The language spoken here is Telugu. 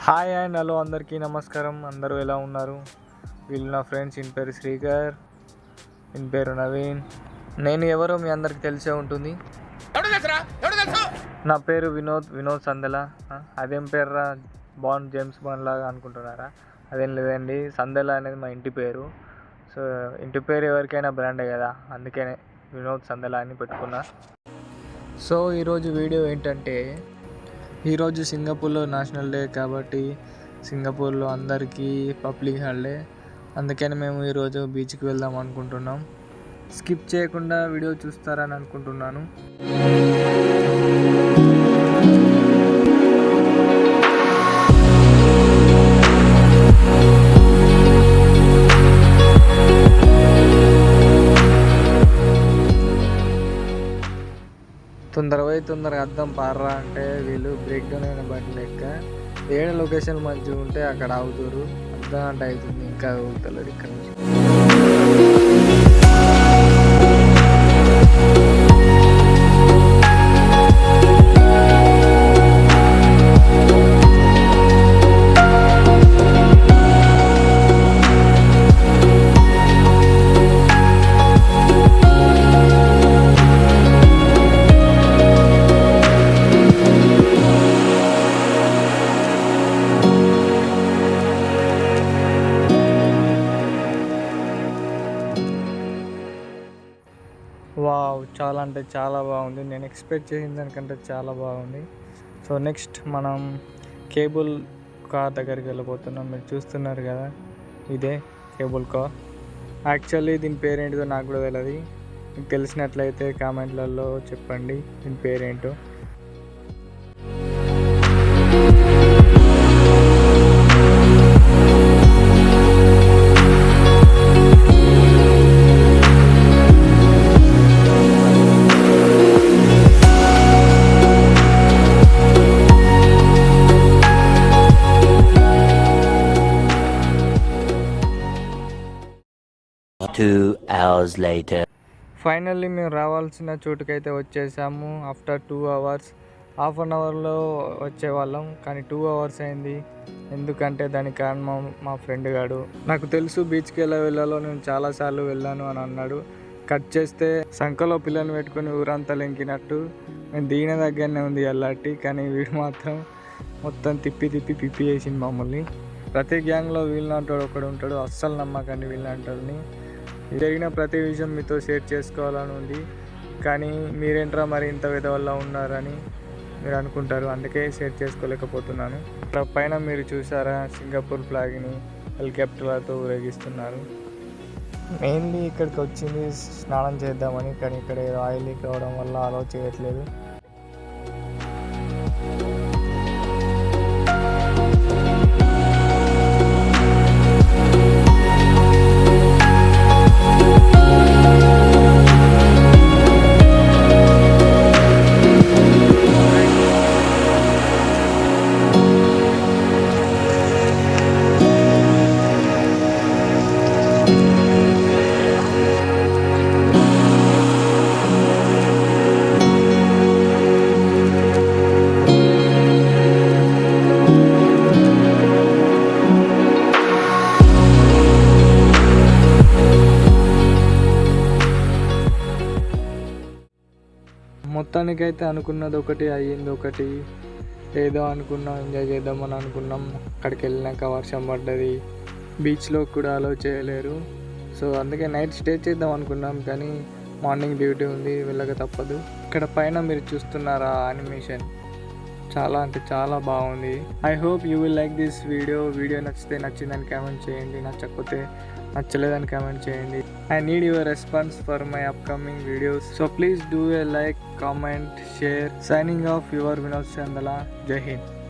హాయ్ అండ్ హలో అందరికీ నమస్కారం. అందరూ ఎలా ఉన్నారు? వీళ్ళు నా ఫ్రెండ్స్. ఇన్ పేరు శ్రీకర్, ఇన్ పేరు నవీన్. నేను ఎవరో మీ అందరికి తెలిసే ఉంటుంది. నా పేరు వినోద్ సందెల. అదేం పేర్రా, జేమ్స్ బాండ్ లాగా అనుకుంటున్నారా? అదేం లేదండి, సందెల అనేది మా ఇంటి పేరు. సో ఇంటి పేరు ఎవరికైనా బ్రాండే కదా, అందుకనే వినోద్ సందెల అని పెట్టుకున్నా. సో ఈరోజు వీడియో ఏంటంటే, ఈరోజు సింగపూర్లో నేషనల్ డే కాబట్టి సింగపూర్లో అందరికీ పబ్లిక్ హాలిడే. అందుకని మేము ఈరోజు బీచ్కి వెళ్దాం అనుకుంటున్నాం. స్కిప్ చేయకుండా వీడియో చూస్తారని అనుకుంటున్నాను. తొందరగా అద్దం పార్రా అంటే వీళ్ళు బ్రేక్ డౌన్ అయిన బండి లెక్క ఏడు లొకేషన్ మంచిగా ఉంటే అక్కడ ఆగుతారు. అర్థం అంటే అవుతుంది, ఇంకా ఊగుతలేరు ఇక్కడ నుంచి. వావ్, చాలా అంటే చాలా బాగుంది. నేను ఎక్స్పెక్ట్ చేసిన దానికంటే చాలా బాగుంది. సో నెక్స్ట్ మనం కేబుల్ కార్ దగ్గరికి వెళ్ళిపోతున్నాం. మీరు చూస్తున్నారు కదా, ఇదే కేబుల్ కార్. యాక్చువల్లీ దీని పేరేంటిదో నాకు కూడా తెలియదు. మీకు తెలిసినట్లయితే కామెంట్లలో చెప్పండి దీని పేరేంటో. ఫైనల్లీ మేము రావాల్సిన చోటుకైతే వచ్చేసాము. ఆఫ్టర్ 2 hours, హాఫ్ అన్ అవర్లో వచ్చేవాళ్ళం కానీ 2 hours అయింది. ఎందుకంటే దానికి కారణం మా ఫ్రెండ్ గాడు. నాకు తెలుసు బీచ్కి ఎలా వెళ్ళాలో, నేను చాలాసార్లు వెళ్ళాను అని అన్నాడు. కట్ చేస్తే సంకలో పిల్లని పెట్టుకుని ఊరంతా లెంకినట్టు నేను దీని దగ్గరనే ఉంది ఎల్లాటి, కానీ వీడు మాత్రం మొత్తం తిప్పి వేసింది మమ్మల్ని. ప్రతి గ్యాంగ్లో వీళ్ళంటాడు ఒకడు ఉంటాడు, అస్సలు నమ్మకండి వీళ్ళంటాడుని. జరిగిన ప్రతి విషయం మీతో షేర్ చేసుకోవాలని ఉంది, కానీ మీరేంట్రా మరి ఇంత విధవల్లా ఉన్నారని మీరు అనుకుంటారు, అందుకే షేర్ చేసుకోలేకపోతున్నాను. ఇక్కడ పైన మీరు చూసారా, సింగపూర్ ఫ్లాగ్ని హెలికాప్టర్లతో ఊరేగిస్తున్నారు. మెయిన్లీ ఇక్కడికి వచ్చింది స్నానం చేద్దామని, కానీ ఇక్కడ ఆయిల్ లీక్ అవ్వడం వల్ల అలౌ చేయట్లేదు. మొత్తానికైతే అనుకున్నది ఒకటి, అయ్యింది ఒకటి. ఏదో అనుకున్నాం, ఎంజాయ్ చేద్దామని అనుకున్నాం. అక్కడికి వెళ్ళినాక వర్షం పడ్డది, బీచ్లో కూడా అలౌ చేయలేరు. సో అందుకే నైట్ స్టే చేద్దాం అనుకున్నాం, కానీ మార్నింగ్ డ్యూటీ ఉంది, వెళ్ళక తప్పదు. ఇక్కడ పైన మీరు చూస్తున్నారా యానిమేషన్, చాలా అంటే చాలా బాగుంది. I hope you will like this video నచ్చితే నచ్చిందని కామెంట్ చేయండి, నచ్చకపోతే నచ్చలేదని కామెంట్ చేయండి. I need your response for my upcoming videos. So please do a like, comment, share. Signing off, your Vinod Sandala. Jai Hind.